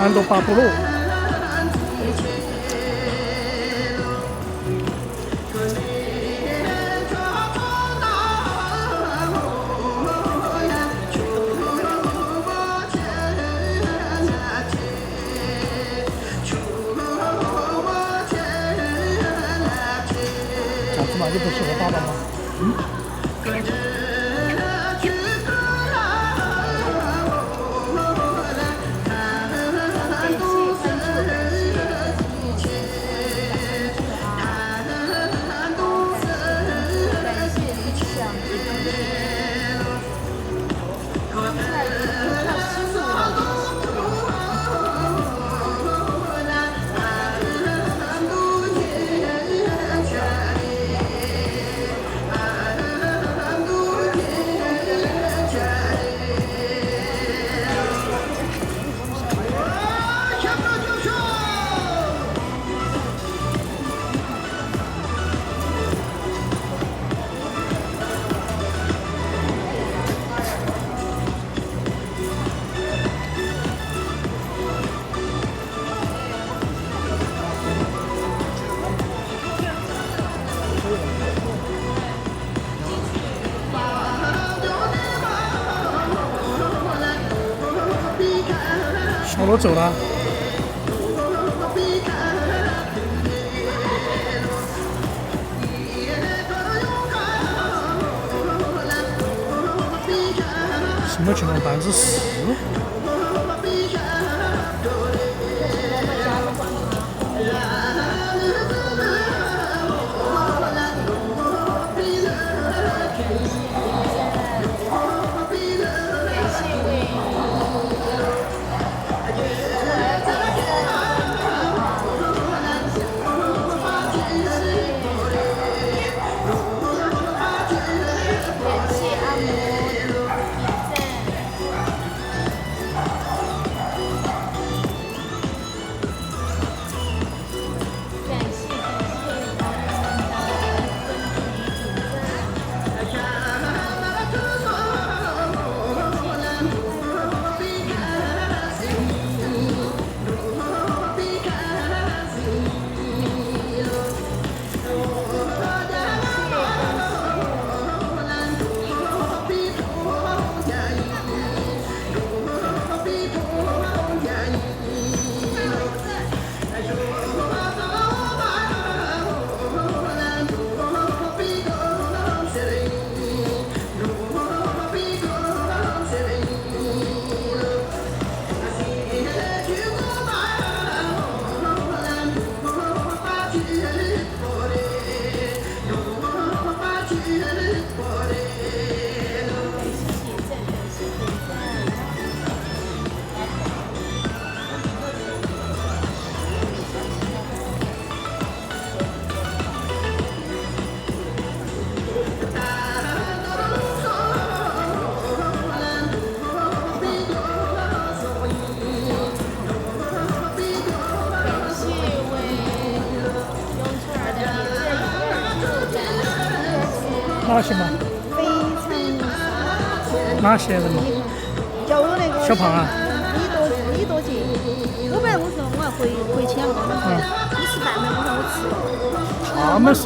安多巴部落。饺子嘛就不适合爸爸吗？小罗走了。什么情况？4%？哪些嘛？非常哪些人嘛？就有那个小胖啊，李多杰，550我要回钱了，你吃饭没？我说我吃了。他们谁？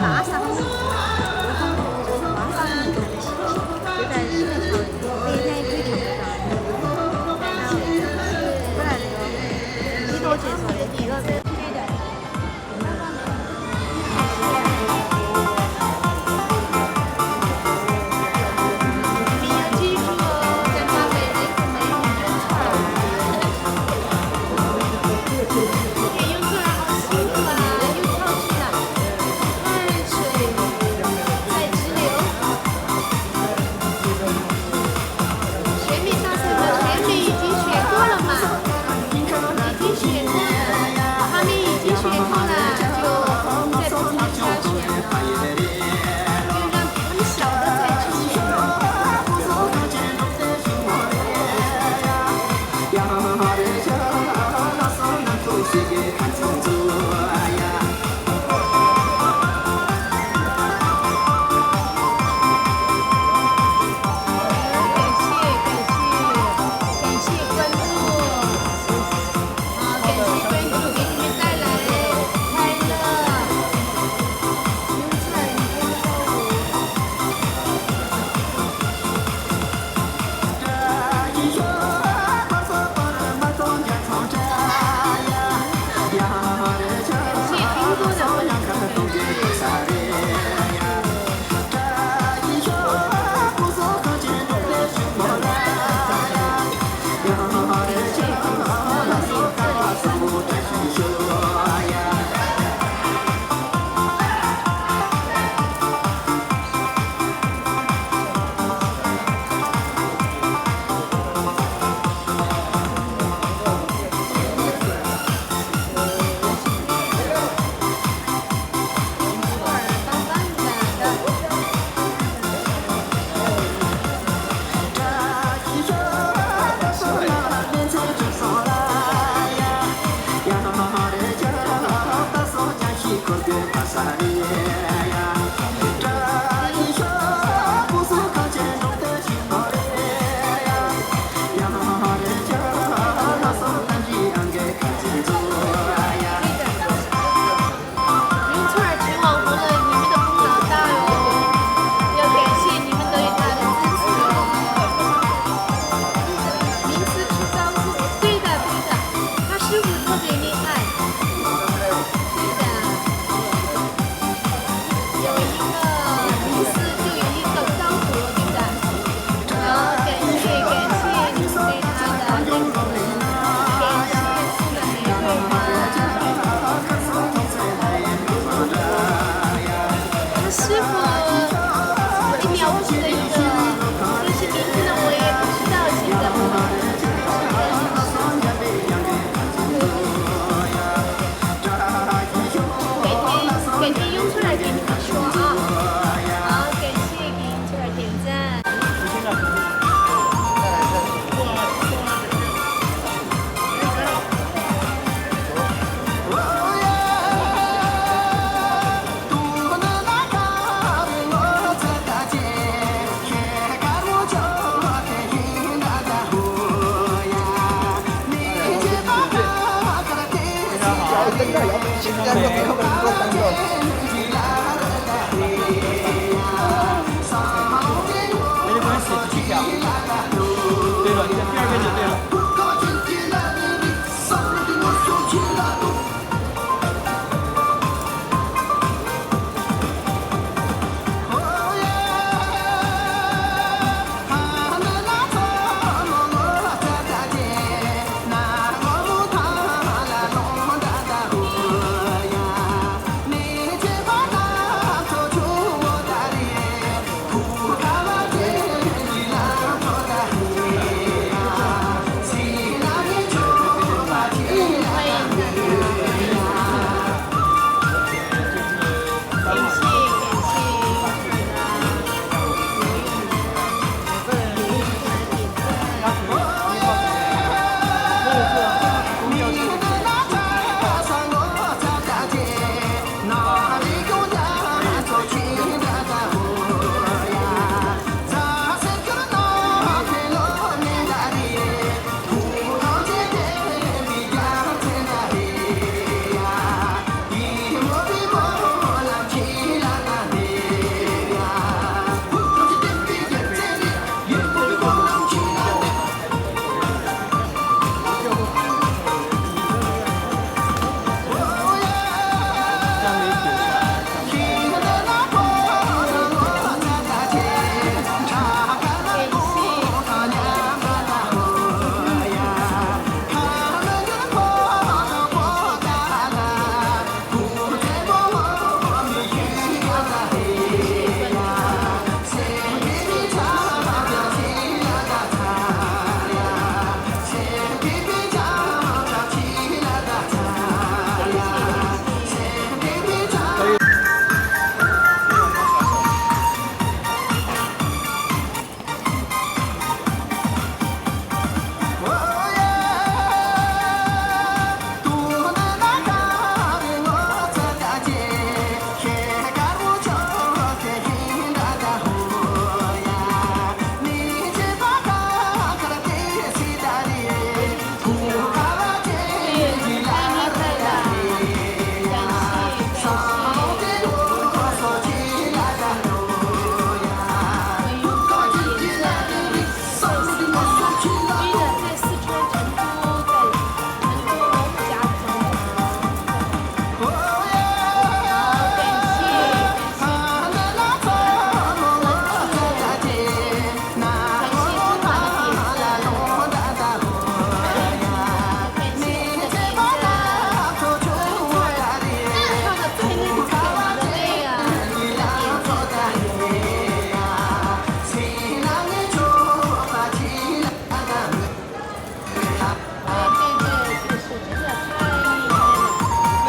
拉萨很拉萨很看的戏，就在西门桥那天也可以看得到。本来那个李多杰说的第一个。真的要现在要给他们一个单个。没关系，继续跳。对了，你看第二遍就对了。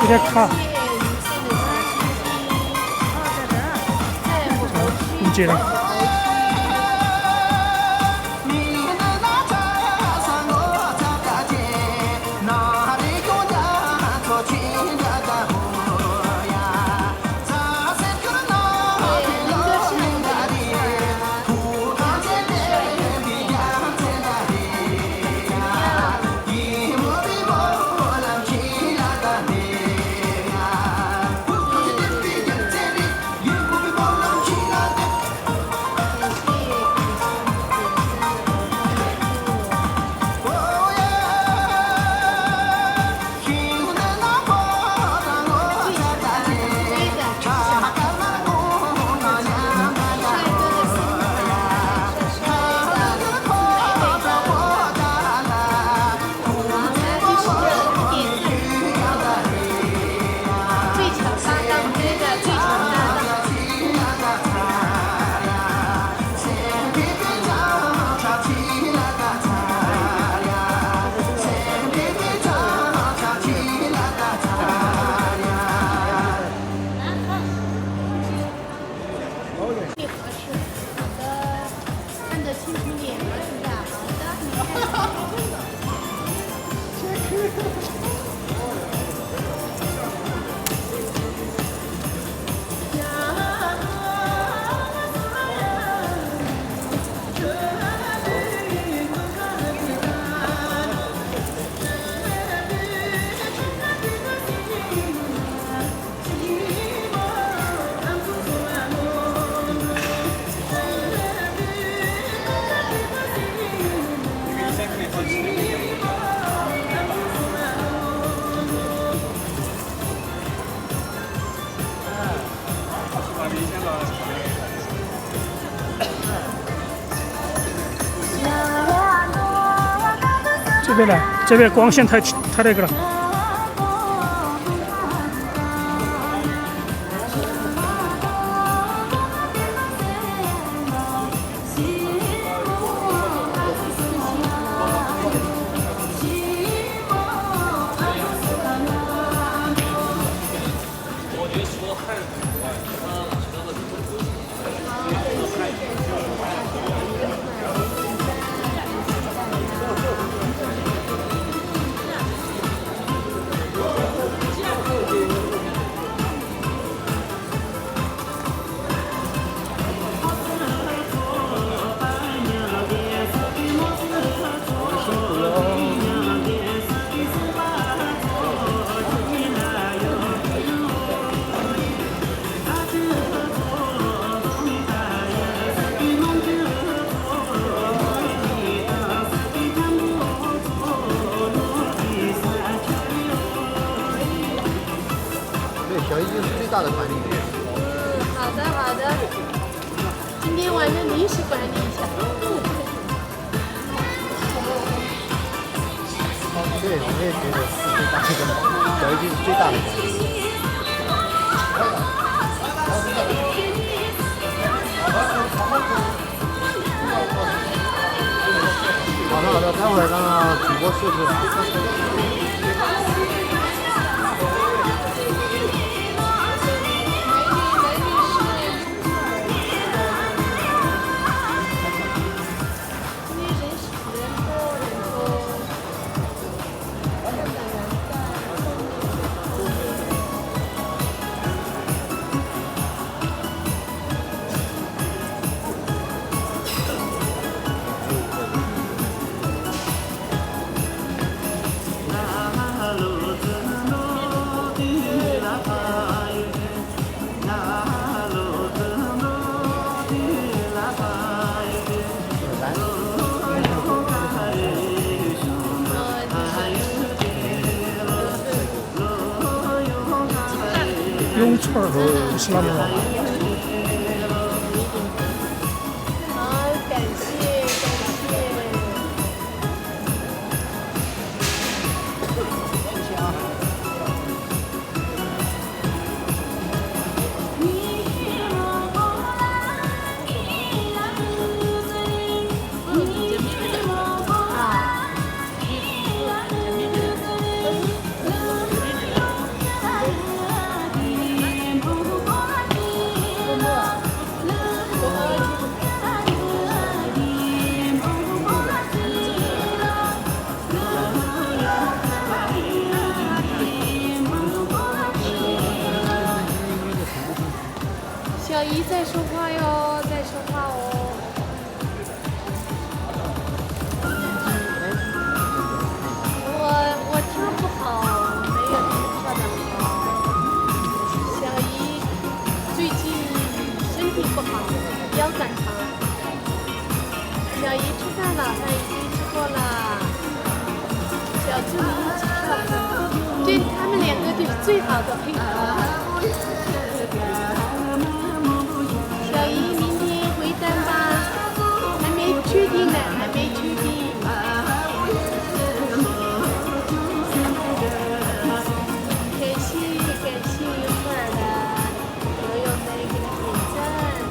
有点卡，误解了。这边呢，这边光线太那个了。小姨就是最大的管理员。好的好的，今天晚上临时管理一下。对，我也觉得是最大的，小姨就是最大的管理员。好的好的，待会儿让主播试试。雍串儿和希腊面包。好，感谢感谢。小姨在说话哟，在说话哦。我跳不好，没有跳得好。小姨最近身体不好，腰杆疼。小姨吃饭了，饭已经吃过了。小助理一起跳舞，对他们两个就是最好的配合。小姨明天回单吧，还没确定呢，还没确定。感谢一会儿的朋友们给他点赞、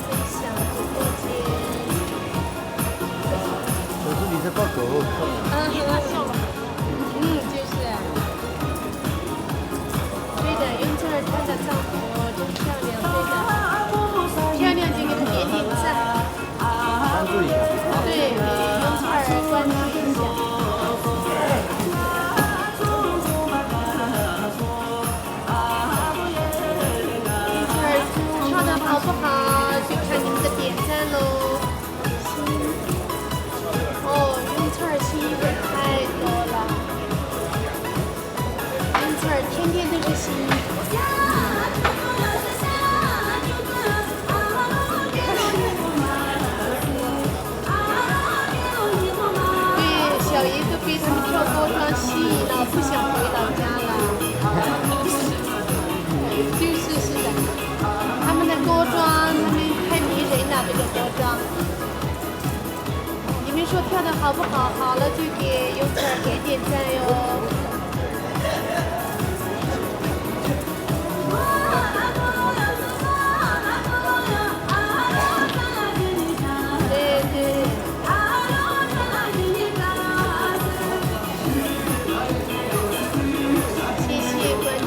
分享、直播间。小助理在抱狗。就是。对的，雍正儿她的丈夫真漂亮，对的。漂亮就给他点点赞。关注一下。对，给雍正儿关注一下。跳的好不好，就看你们的点赞喽。哦，雍翠儿心意太多了，雍翠儿天天都是心意。对，小姨都被他们跳高桩吸引了，不想回老家了。是的。他们的锅庄，他们太迷人了，这个锅庄。你们们说跳的好不好？好了就给优子给点赞哟。对对。谢谢关注。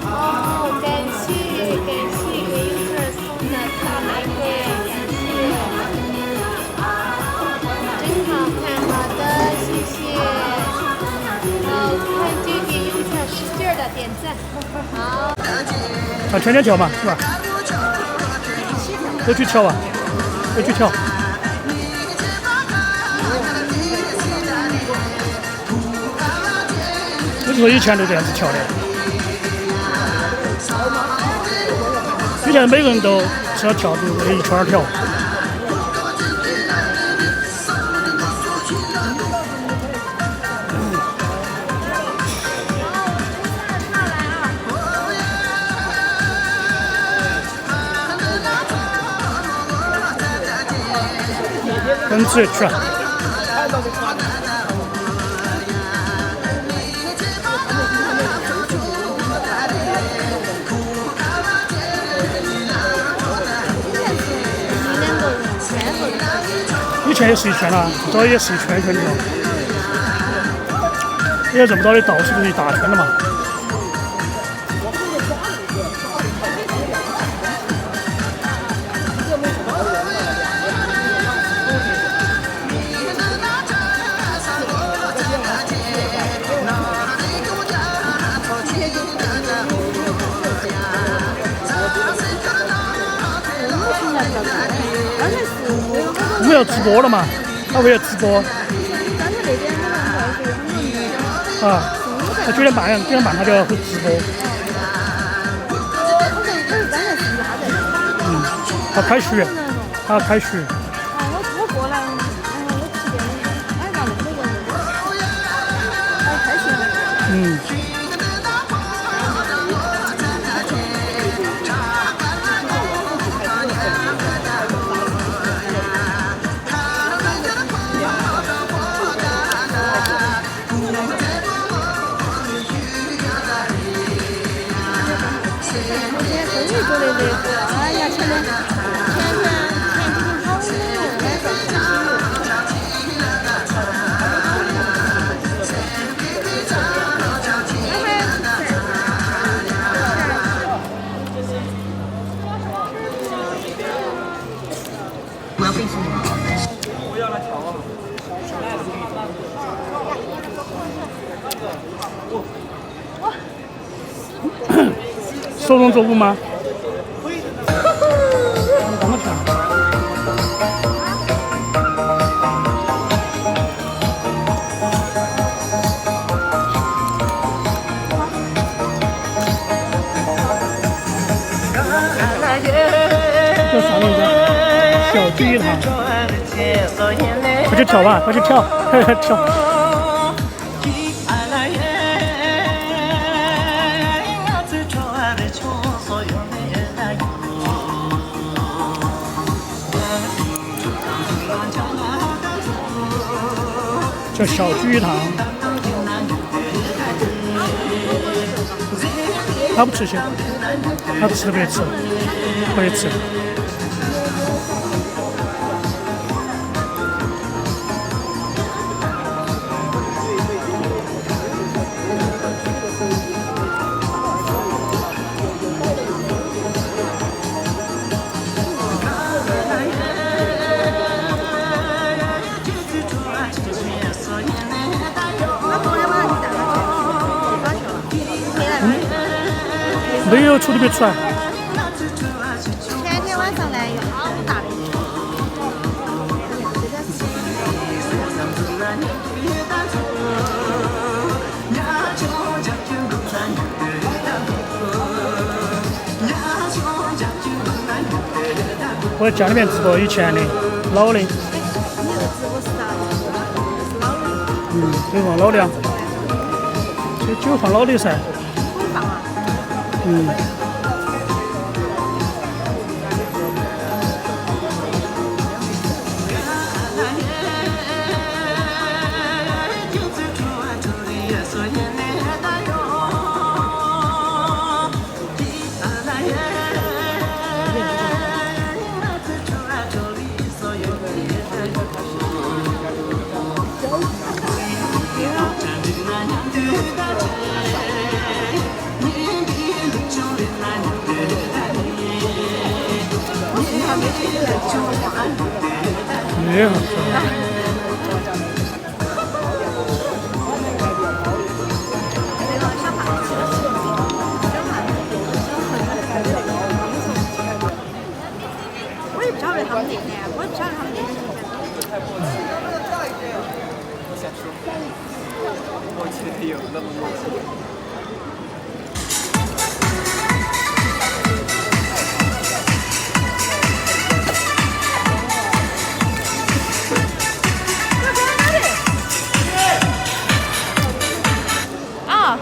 哦，感谢给优子送的大玫瑰，感谢。真好看，好的，谢谢。好看就给优子使劲的点赞。好。啊，全跳嘛，是吧？都去跳啊，都去跳。不是说以前都这样子跳的，以前每个人都是要跳这一圈跳。跟着去。以前也是一圈了，早也是一圈一圈跳。也认不到的到处都是一大圈的嘛。我们要直播了嘛？他为了直播。啊，他9点半他就要直播。嗯，他开学，他开学。我过来，然后我7点，哎，到那个，开学了。嗯。做的这个，哎呀，前几天好冷，来着天气我要背诵。我要来调啊。手动作舞吗？怎么跳？这啥名字？小剧堂。快去跳吧，快去跳，跳。叫小剧堂，他不吃些，他吃不得吃，可以吃。没有处理不出来。前天晚上来有好大的雨。我在家里面直播以前的老的。你这个直播是啥的？老的。就放老的啊。就放老的噻。放啊。也好吃。我也不晓得他们店的，我也不晓得他们店的。我先说，我记得有那么多。啊！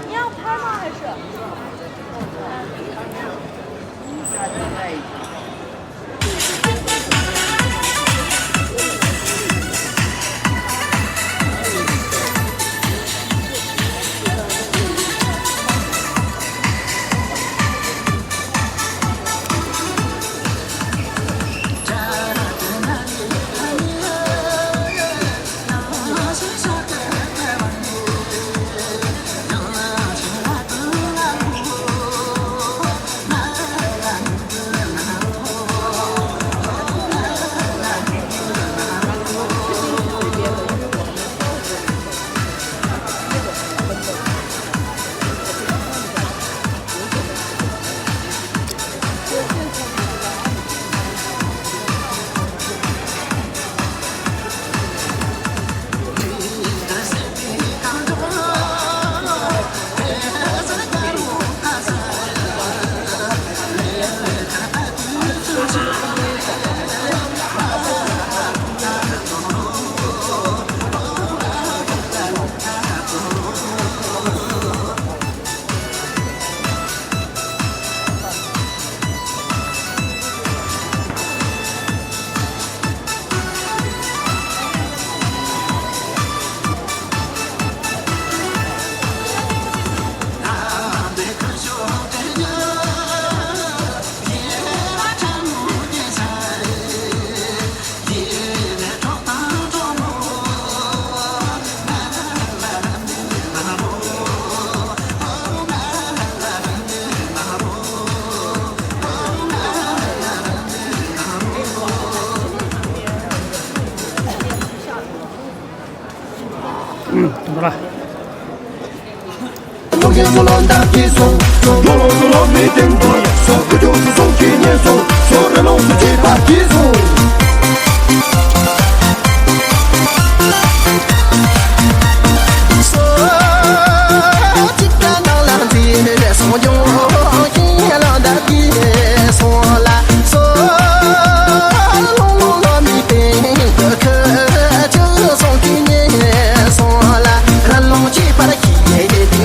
你要拍吗？还是？怎么了？ 送钱送乱打一送，送罗罗送罗没点多，送不就是送去年送，送人龙是七八一送。说几个闹浪的，送用一浪的的送啦，说龙龙罗没点的可就送去年送啦，人龙七八的一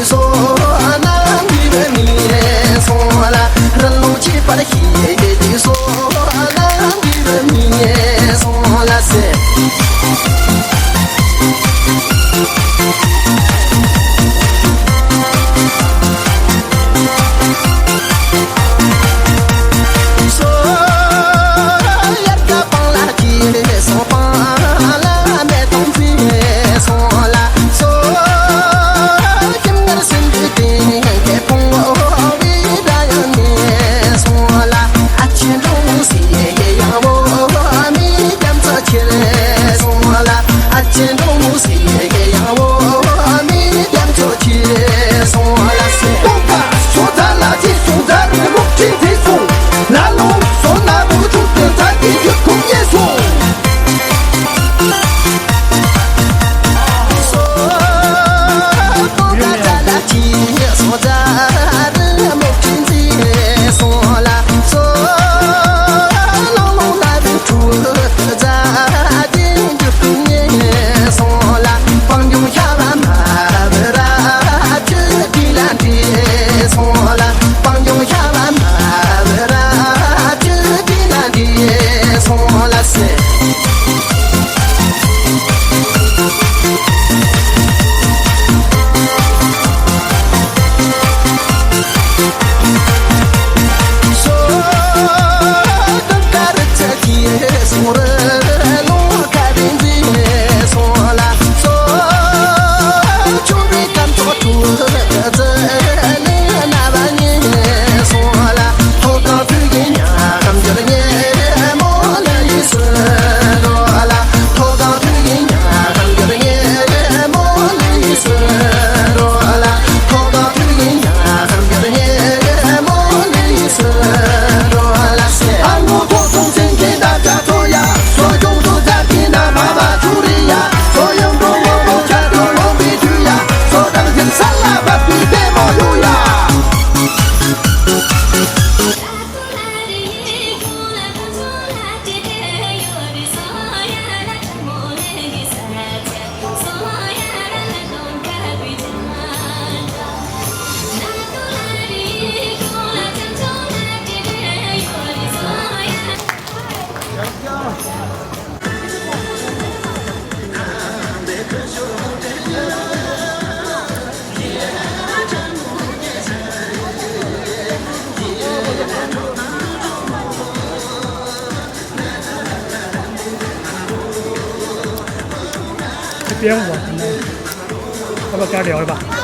送。 人龙七八的黑的说，南边编舞啊，可能要不要跟他聊一把？